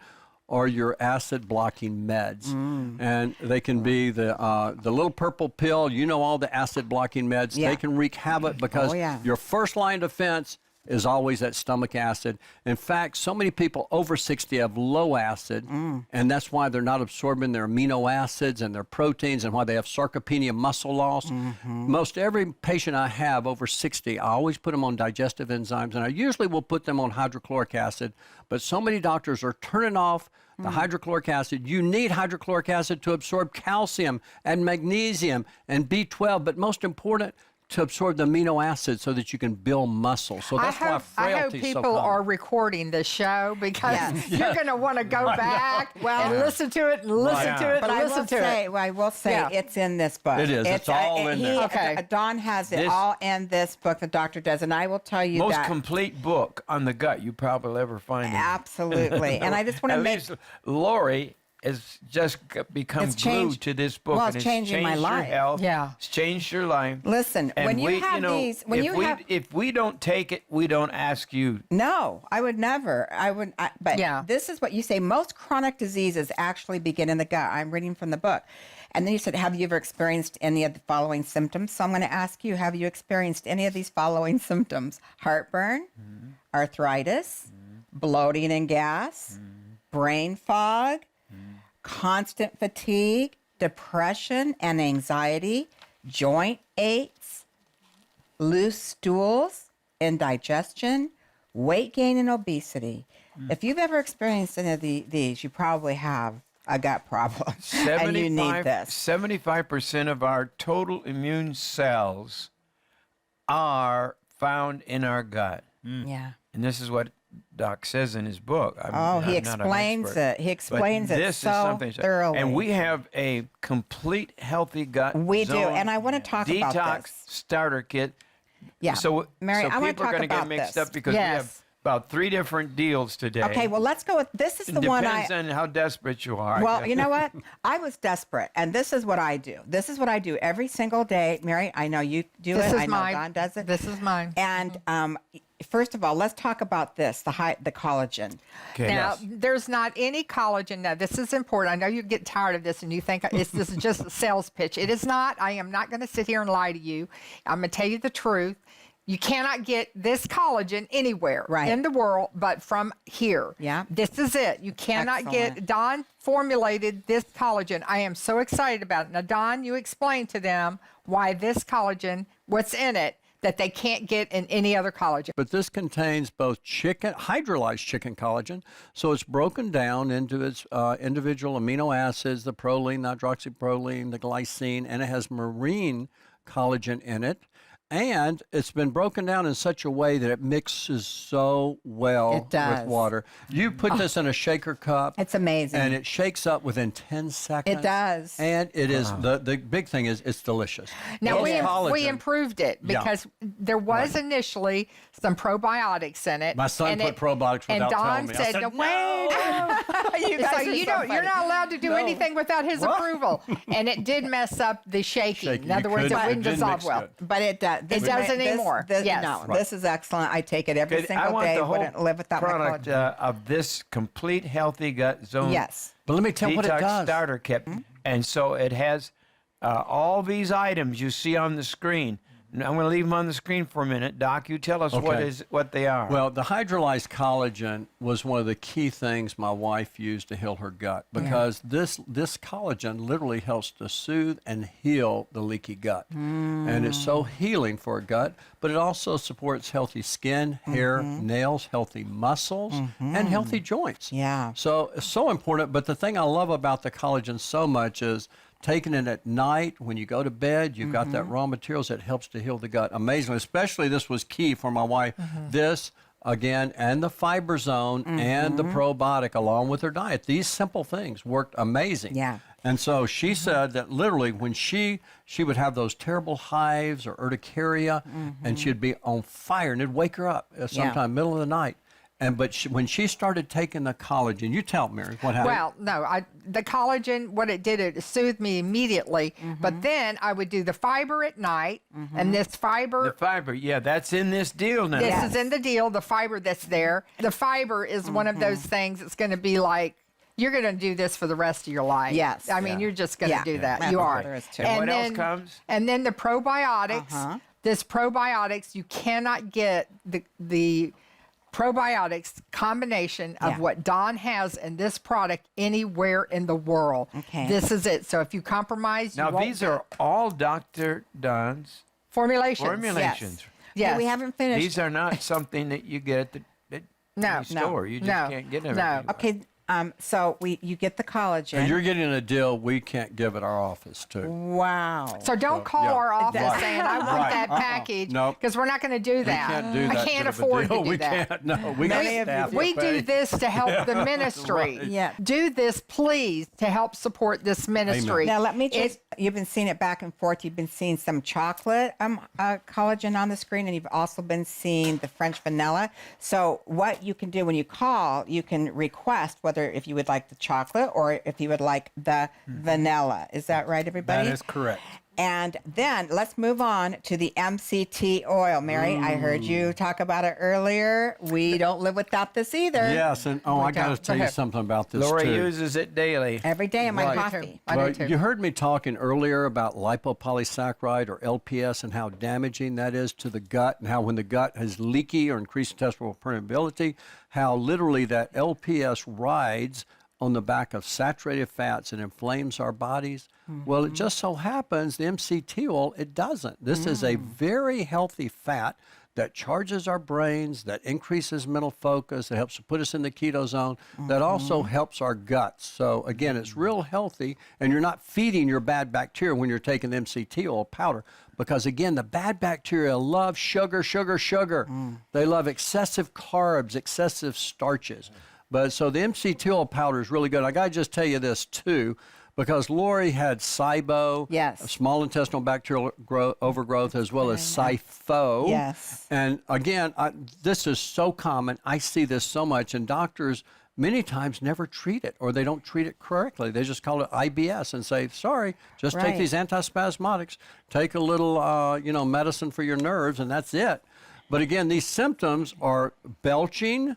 are your acid blocking meds. And they can be the little purple pill, all the acid blocking meds. Yeah. They can wreak havoc because your first line of defense is always that stomach acid. In fact, so many people over 60 have low acid, and that's why they're not absorbing their amino acids and their proteins, and why they have sarcopenia, muscle loss. Most every patient I have over 60, I always put them on digestive enzymes, and I usually will put them on hydrochloric acid, but so many doctors are turning off the hydrochloric acid. You need hydrochloric acid to absorb calcium and magnesium and B12, but most important, to absorb the amino acids so that you can build muscle. So that's why I hope frailty is so people common. are recording this show because you're going to want to go back and listen to it and listen to it But and I listen will to say, it. well, I will say Yeah. it's in this book. It is. It's all in there. Okay. Don has it This- all in this book the doctor does. And I will tell you Most that. complete book on the gut you probably ever find. Absolutely. And I just want to At make. least Lori has just become It's glued changed- to this book. well, and it's changing my changed life. Your health. Yeah. It's changed your life. Listen, And when you we, have know, these, when if you we, have. if we don't take it, we don't ask you. No, I would never. I would. But Yeah. this is what you say. Most chronic diseases actually begin in the gut. I'm reading from the book. And then you said, have you ever experienced any of the following symptoms? So I'm going to ask you, have you experienced any of these following symptoms? Heartburn, arthritis, bloating and gas, brain fog, constant fatigue, depression and anxiety, joint aches, loose stools, indigestion, weight gain, and obesity. If you've ever experienced any of these, you probably have a gut problem, and you need this. 75% of our total immune cells are found in our gut. Yeah. And this is what Doc says in his book. Oh, he I'm not an explains expert, it. He but explains it this so is something, thoroughly. And we have a complete healthy gut We do, zone and I want to talk about detox this. starter kit. Yeah. So, Mary, so I want to people are talk going to about get mixed this. up because we have Yes. about 3 different deals today. Okay, well, let's go with this. Is It the one depends on how desperate you are. I Well, guess. you know what? I was desperate, and this is what I do. This is what I do every single day. Mary, I know you do This it. is I know mine. Don does it. This is mine. And first of all, let's talk about this, the collagen. Okay. Now, Yes. there's not any collagen. Now, this is important. I know you get tired of this and you think this is just a sales pitch. It is not. I am not going to sit here and lie to you. I'm going to tell you the truth. You cannot get this collagen anywhere Right. in the world but from here. Yeah. This is it. You cannot Excellent. get, Don formulated this collagen. I am so excited about it. Now, Don, you explain to them why this collagen, what's in it, that they can't get in any other collagen. But this contains both hydrolyzed chicken collagen, so it's broken down into its individual amino acids, the proline, the hydroxyproline, the glycine, and it has marine collagen in it. And it's been broken down in such a way that it mixes so well It does. with water. You put this in a shaker cup. It's amazing. And it shakes up within 10 seconds. It does. And it is, the big thing is it's delicious. Now, Those collagen- we improved it Yeah. because there was initially some probiotics in it. My son and put probiotics and without Don telling me. I said, said, "No, wait, you It's guys like are you so don't, you're funny. not allowed to do anything without his approval." And it did mess up the shaking. Shaking. In other You words, it couldn't- wouldn't it didn't dissolve mix well. good. But it does. It doesn't anymore. Yes. No, Right. this is excellent. I take it every Okay, I single want day. the whole Wouldn't live without my product collagen. of this complete healthy gut zone. Yes. But let me tell you what it Detox does. starter kit. And so it has all these items you see on the screen. And I'm going to leave them on the screen for a minute. Doc, you tell us Okay. what they are. Well, the hydrolyzed collagen was one of the key things my wife used to heal her gut because this collagen literally helps to soothe and heal the leaky gut. And it's so healing for a gut, but it also supports healthy skin, hair, nails, healthy muscles, and healthy joints. Yeah. So it's so important. But the thing I love about the collagen so much is taking it at night when you go to bed, you've got that raw materials that helps to heal the gut amazingly. Especially this was key for my wife. This, again, and the fiber zone and the probiotic along with her diet. These simple things worked amazing. Yeah. And so she said that literally when she would have those terrible hives or urticaria and she'd be on fire and it'd wake her up sometime middle of the night. But when she started taking the collagen, you tell Mary what happened. Well, no, the collagen, what it did, it soothed me immediately. But then I would do the fiber at night, and this fiber. the fiber, yeah, that's in this deal now. This is in the deal, the fiber that's there. The fiber is one of those things that's going to be like, you're going to do this for the rest of your life. Yes. I mean, you're just going to Yeah. do that. Yeah. You Okay. are. There is too. And what else comes? And then the probiotics. This probiotics, you cannot get the probiotics combination of Yeah. what Don has in this product anywhere in the world. Okay. This is it. So if you compromise, Now, you won't these get are all Dr. Don's formulations. formulations. Yes. Okay, we haven't finished. These are not something that you get at the No, store. You just can't get them. no. everywhere. Okay, So you get the collagen. And you're getting a deal we can't give at our office, too. Wow. So don't call yeah. our office Right. saying, I want Right. that package, Nope. because we're not going to do that. We can't do that. I can't good of a afford deal. to do we that. Can't. No, we got Many of you staff to We pay. do this to help the ministry. Right. Yeah. Do this, please, to help support this ministry. Now, let me just, you've been seeing it back and forth. You've been seeing some chocolate collagen on the screen, and you've also been seeing the French vanilla. So what you can do when you call, you can request whether if you would like the chocolate or if you would like the vanilla. Is that right, everybody? That is correct. And then let's move on to the MCT oil. Mary, I heard you talk about it earlier. We don't live without this either. Yes, and I got to Go tell you ahead. something about this, Lori too. uses it daily. Every day in my Right. coffee. I Well, do too. you heard me talking earlier about lipopolysaccharide or LPS and how damaging that is to the gut, and how when the gut is leaky or increased intestinal permeability, how literally that LPS rides on the back of saturated fats and inflames our bodies. Well, it just so happens the MCT oil, it doesn't. This is a very healthy fat that charges our brains, that increases mental focus, that helps to put us in the keto zone, that also helps our guts. So again, it's real healthy, and you're not feeding your bad bacteria when you're taking the MCT oil powder, because again, the bad bacteria love sugar, sugar, sugar. They love excessive carbs, excessive starches. But so the MCT oil powder is really good. I got to just tell you this too, because Lori had Sibo, Yes. small intestinal bacterial overgrowth, as well as SIFO. Yes. And again, this is so common. I see this so much, and doctors many times never treat it, or they don't treat it correctly. They just call it IBS and say, sorry, just take Right. these antispasmodics, take a little, medicine for your nerves, and that's it. But again, these symptoms are belching,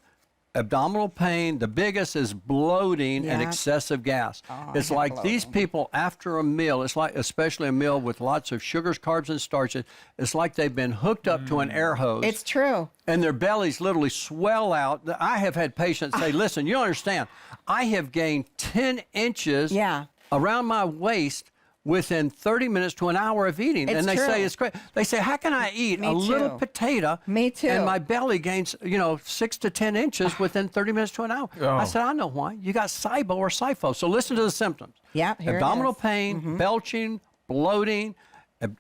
abdominal pain. The biggest is bloating and Yeah. excessive gas. It's I like have these people after a meal, it's like especially a meal with lots of sugars, carbs, and starches, it's like they've been hooked up to an air hose. It's true. And their bellies literally swell out. I have had patients say, listen, you don't understand. I have gained 10 inches Yeah. around my waist within 30 minutes to an hour of eating. It's and they true. say it's great. They say, how can I eat Me a little too. potato Me too. and my belly gains, 6 to 10 inches within 30 minutes to an hour? I said, I know why. You got Sibo or SIFO. So listen to the symptoms. Yeah, here it Abdominal is. pain, belching, bloating,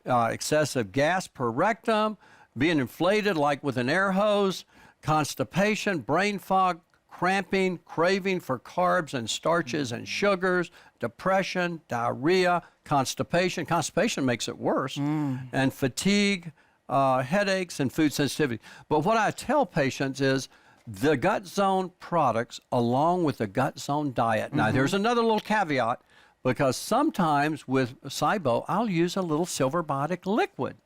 excessive gas per rectum, being inflated like with an air hose, constipation, brain fog, cramping, craving for carbs and starches and sugars, depression, diarrhea, constipation. Constipation makes it worse, and fatigue, headaches, and food sensitivity. But what I tell patients is the Gut Zone products along with the Gut Zone diet. Now, there's another little caveat, because sometimes with Sibo, I'll use a little silver biotic liquid.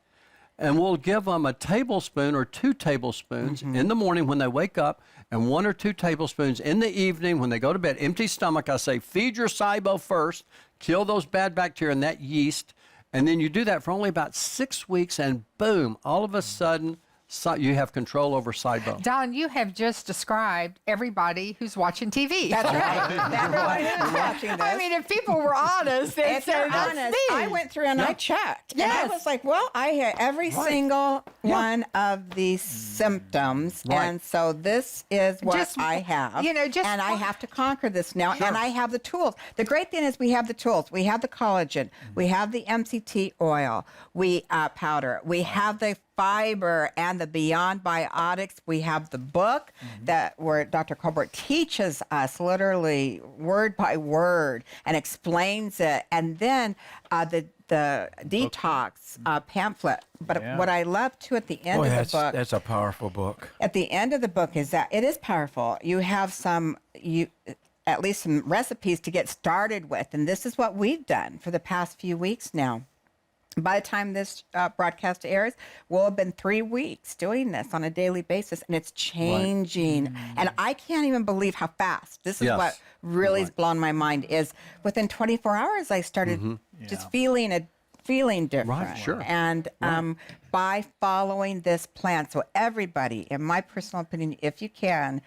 And we'll give them a tablespoon or 2 tablespoons in the morning when they wake up, and 1 or 2 tablespoons in the evening when they go to bed. Empty stomach, I say, feed your Sibo first, kill those bad bacteria and that yeast, and then you do that for only about 6 weeks, and boom, all of a sudden, you have control over Sibo. Don, you have just described everybody who's watching TV. That's right. Everyone who's watching this. I mean, if people were honest, they'd If say, they're that's honest, me. I went through and I checked. And Yes. I was like, well, I had every single one of these symptoms. Right. And so this is what Just, I have. just and I have to conquer this now. And I have the tools. The great thing is we have the tools. We have the collagen. We have the MCT oil. We powder. We have the fiber and the Beyond Biotics. We have the book that where Dr. Colbert teaches us literally word by word and explains it. And then the Detox pamphlet. But Yeah. what I love too at the end Boy, of the book, that's a powerful book. at the end of the book is that it is powerful. You have at least some recipes to get started with. And this is what we've done for the past few weeks now. By the time this broadcast airs, we'll have been 3 weeks doing this on a daily basis, and it's changing. And I can't even believe how fast. This is Yes. what really has blown my mind. Is within 24 hours, I started just feeling different. Right, sure. And by following this plan, so everybody, in my personal opinion, if you can,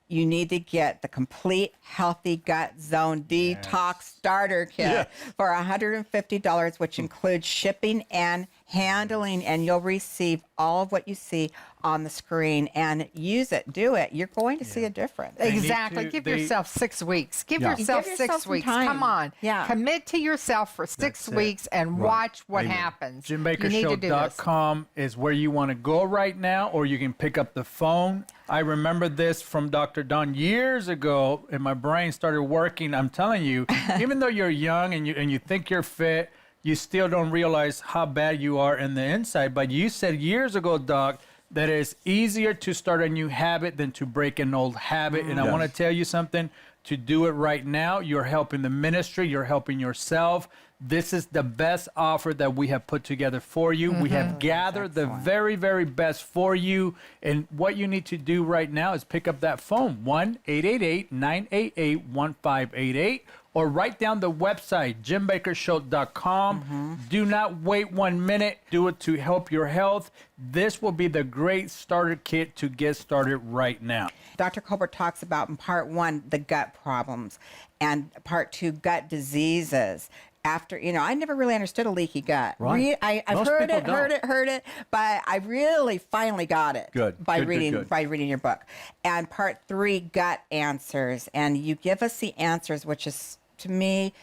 you need to get the complete Healthy Gut Zone Detox Starter Kit for $150, which includes shipping and handling, and you'll receive all of what you see on the screen, and use it, do it. You're going to see a difference. need Exactly. to- Give they- yourself 6 weeks. Give Yeah. yourself Give yourself 6 some weeks. time. Come on. Yeah. Commit to yourself for 6 That's it. weeks and watch what happens. You need to do this. JimBakkerShow.com is where you want to go right now, or you can pick up the phone. I remember this from Dr. Don years ago, and my brain started working. I'm telling you, even though you're young and you think you're fit, you still don't realize how bad you are in the inside. But you said years ago, Doc, that it's easier to start a new habit than to break an old habit. And I want to tell you something. To do it right now, you're helping the ministry, you're helping yourself. This is the best offer that we have put together for you. We have gathered the very, very best for you. And what you need to do right now is pick up that phone, 1-888-988-1588, or write down the website, JimBakkerShow.com. Do not wait 1 minute. Do it to help your health. This will be the great starter kit to get started right now. Dr. Colbert talks about in part 1 the gut problems, and part 2 gut diseases. After, I never really understood a leaky gut. Right. I've Most heard people it, heard it, but I really finally got it by Good, reading good. by reading your book. And part 3, gut answers, and you give us the answers, which is to me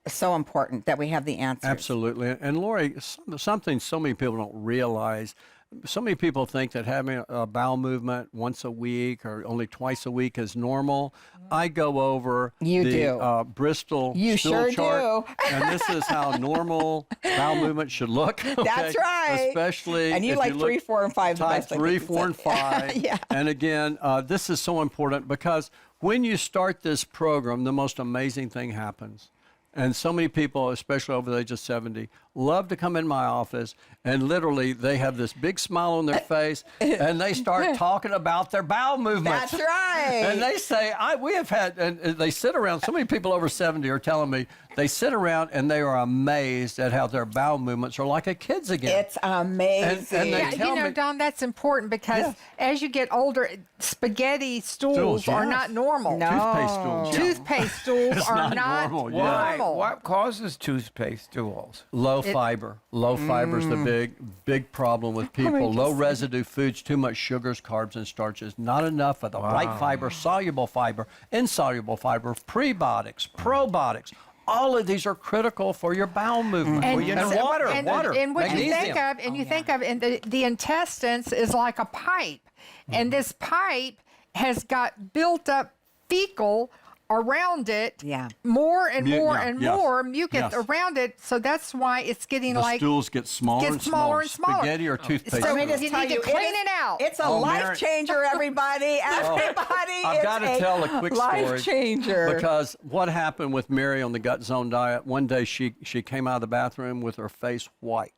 so important that we have the answers. Absolutely. And Lori, something so many people don't realize. So many people think that having a bowel movement once a week or only twice a week is normal. I go over the Bristol You stool sure chart, do. and this is how normal bowel movement should look. Okay? That's right. Especially And you if like you look 3, 4, and 5 the type best, I 3, think you 4, and said. 5. Yeah. And again, this is so important because when you start this program, the most amazing thing happens. And so many people, especially over the age of 70, love to come in my office, and literally they have this big smile on their face, and they start talking about their bowel movements. That's right. And they say, we have had, and they sit around, so many people over 70 are telling me, they sit around and they are amazed at how their bowel movements are like a kid's again. It's amazing. And they Yeah, tell me- Don, that's important because as you get older, spaghetti stools are yes. not normal. No. Toothpaste stools. Yeah. Toothpaste stools It's are not not normal, normal. yeah. Why? What causes toothpaste stools? Low fiber. Low fiber is the big problem with people. Low residue foods, too much sugars, carbs, and starches. Not enough of the right fiber, soluble fiber, insoluble fiber, prebiotics, probiotics. All of these are critical for your bowel movement. And, water, and water, and what you think magnesium. of, you think of, and the intestines is like a pipe, and this pipe has got built up fecal around it, more and more and more mucus around it. So that's why it's getting The like stools get smaller and smaller. Spaghetti or toothpaste. So stools. you need to clean it out. It's a life changer, everybody. Everybody, I've got to tell a quick story. Life changer. Because what happened with Mary on the Gut Zone diet, one day she came out of the bathroom with her face white.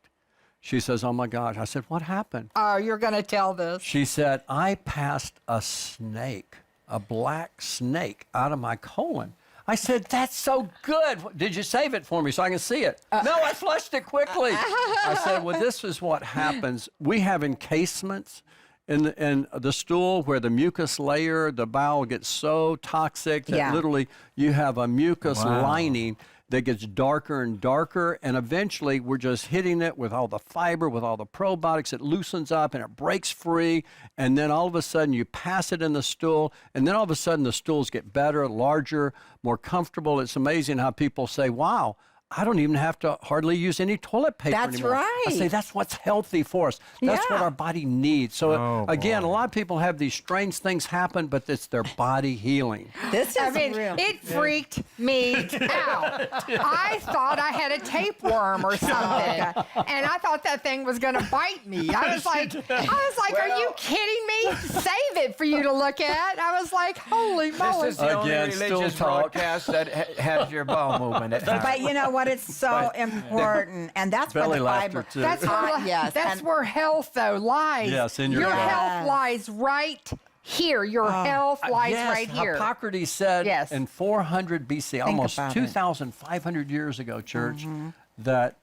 She says, "Oh my gosh." I said, "What happened?" Oh, you're going to tell this. She said, "I passed a snake, a black snake, out of my colon." I said, "That's so good. Did you save it for me so I can see it?" No, I flushed it quickly. I said, "Well, this is what happens. We have encasements in the stool where the mucus layer, the bowel gets so toxic that literally you have a mucus lining that gets darker and darker, and eventually we're just hitting it with all the fiber, with all the probiotics. It loosens up and it breaks free, and then all of a sudden you pass it in the stool, and then all of a sudden the stools get better, larger, more comfortable. It's amazing how people say, "Wow, I don't even have to hardly use any toilet paper That's anymore." right. I say that's what's healthy for us. That's what our body needs. So again, a lot of people have these strange things happen, but it's their body healing. This is I mean, real. it freaked me out. I thought I had a tapeworm or something, and I thought that thing was going to bite me. I was like, "Are you kidding me? Save it for you to look at." I was like, "Holy moly!" This is the Again, only stool religious talk. broadcast that has your bowel movement. At But you know what? It's so important, and that's where Belly the laughter, fiber. too. That's where, yes, that's and- where health though lies. Yes, in your gut. health lies right here. Your health lies Yes, right here. Hippocrates said Yes. in 400 BC, almost about it. 2,500 years ago, church, that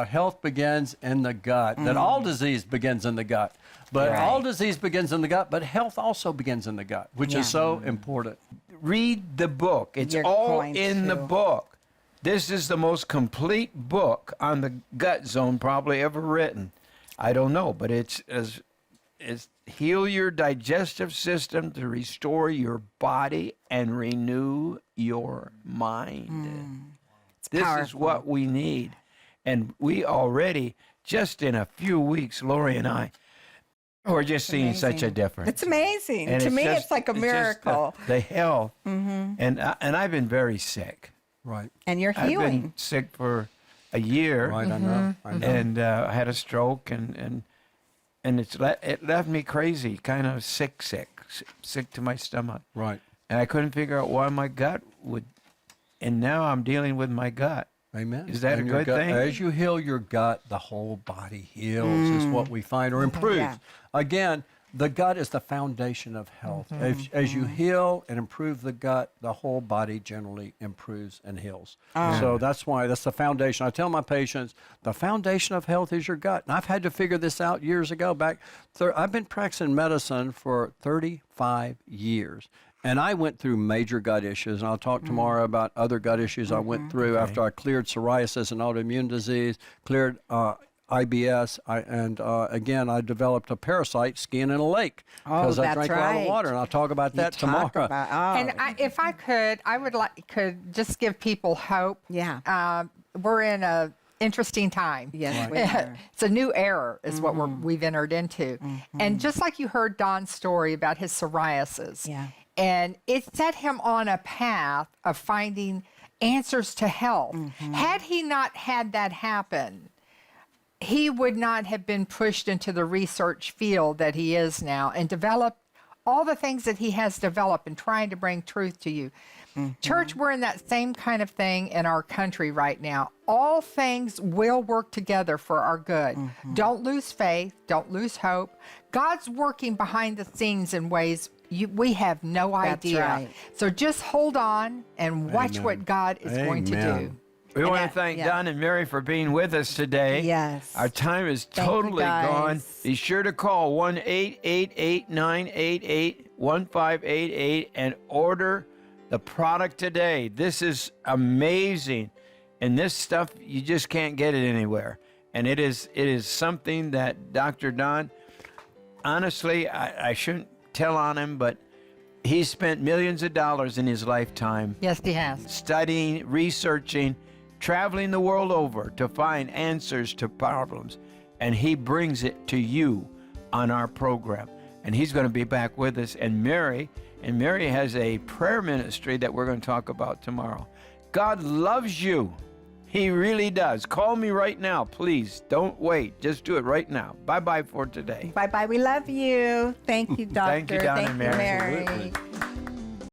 health begins in the gut, that all disease begins in the gut. But all disease begins in the gut, but health also begins in the gut, which is so important. Read the book. It's You're all going in the to. book. This is the most complete book on the gut zone probably ever written. I don't know, but it's heal your digestive system to restore your body and renew your mind. This is powerful. what we need. And we already, just in a few weeks, Lori and I, we're just seeing such a difference. It's amazing. And To me, just- it's like a just miracle. the health. And I've been very sick. Right. And you're I've been healing. sick for a year. Right. I know. And I had a stroke, and it left me crazy, kind of sick to my stomach. Right. And I couldn't figure out why my gut would, and now I'm dealing with my gut. Amen. Is that And a your good gut- thing? As you heal your gut, the whole body heals, is what we find, or improves. Yeah. Again, the gut is the foundation of health. As you heal and improve the gut, the whole body generally improves and heals. So that's why that's the foundation. I tell my patients, the foundation of health is your gut. And I've had to figure this out years ago. I've been practicing medicine for 35 years. And I went through major gut issues, and I'll talk tomorrow about other gut issues I went through after I cleared psoriasis and autoimmune disease, cleared IBS, again, I developed a parasite skiing in a lake because I that's drank a lot right. of water, and I'll talk about that Talk tomorrow. about- And if I could, I would could just give people hope. Yeah. We're in a interesting time. Yes, we are. It's a new era is what we've entered into. And just like you heard Don's story about his psoriasis, Yeah. and it set him on a path of finding answers to health. Had he not had that happen, he would not have been pushed into the research field that he is now and developed all the things that he has developed and trying to bring truth to you. Church, we're in that same kind of thing in our country right now. All things will work together for our good. Don't lose faith. Don't lose hope. God's working behind the scenes in ways we have no idea. right. So just hold on and watch Amen. what God is going to do. Amen. We want to that- thank yeah. Don and Mary for being with us today. Yes. Our time is Thank you, totally gone. guys. Be sure to call 1-888-988-1588 and order the product today. This is amazing. And this stuff, you just can't get it anywhere. And it is something that Dr. Don, honestly, I shouldn't tell on him, but he spent millions of dollars in his lifetime Yes, he has. studying, researching, traveling the world over to find answers to problems. And he brings it to you on our program. And he's going to be back with us. And Mary has a prayer ministry that we're going to talk about tomorrow. God loves you. He really does. Call me right now, please. Don't wait. Just do it right now. Bye-bye for today. Bye-bye. We love you. Thank you, doctor. Thank you, Don and Mary. Mary. Absolutely.